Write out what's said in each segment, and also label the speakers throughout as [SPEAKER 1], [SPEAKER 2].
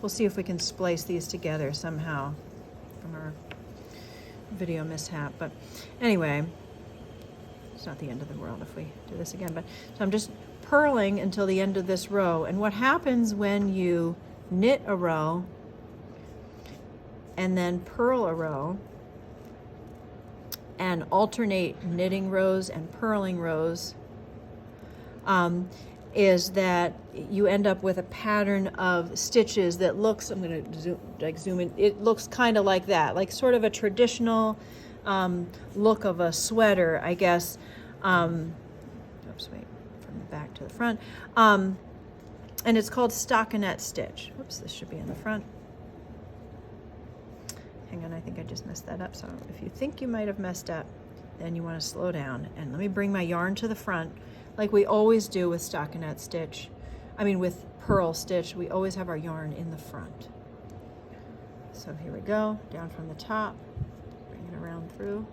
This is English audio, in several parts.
[SPEAKER 1] we'll see if we can splice these together somehow from our video mishap. But anyway, it's not the end of the world if we do this again. But so I'm just purling until the end of this row. And what happens when you knit a row and then purl a row and alternate knitting rows and purling rows, is that you end up with a pattern of stitches that looks, I'm going to zoom in, it looks kind of like that, like sort of a traditional look of a sweater, I guess. Oops, wait, from the back to the front. And it's called stockinette stitch. Whoops, this should be in the front. Hang on, I think I just messed that up. So if you think you might have messed up, then you want to slow down. And let me bring my yarn to the front, like we always do with stockinette stitch. I mean, with purl stitch, we always have our yarn in the front. So here we go, down from the top, bring it around through,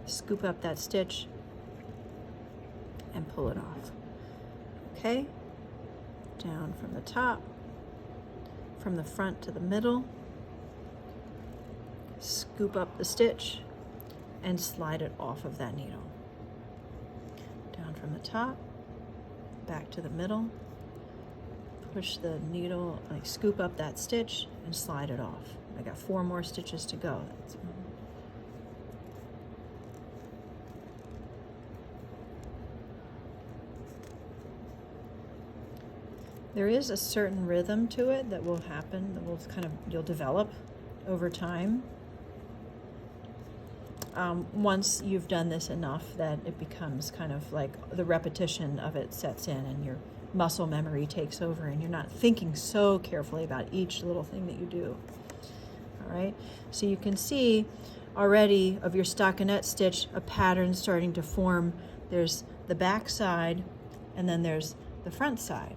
[SPEAKER 1] scoop up that stitch, and pull it off. Okay, down from the top, from the front to the middle, scoop up the stitch, and slide it off of that needle. Down from the top, back to the middle, push the needle, like scoop up that stitch and slide it off. I got 4 more stitches to go. There is a certain rhythm to it that will happen, that will you'll develop over time. Once you've done this enough that it becomes kind of like the repetition of it sets in and your muscle memory takes over and you're not thinking so carefully about each little thing that you do. All right, so you can see already of your stockinette stitch a pattern starting to form. There's the back side and then there's the front side.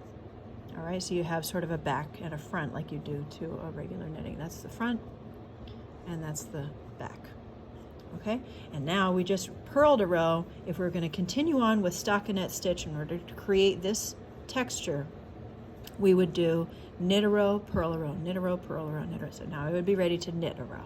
[SPEAKER 1] All right, so you have sort of a back and a front like you do to a regular knitting. That's the front and that's the back. Okay, and now we just purled a row. If we're going to continue on with stockinette stitch in order to create this texture, we would do knit a row, purl a row, knit a row, purl a row, knit a row. So now I would be ready to knit a row.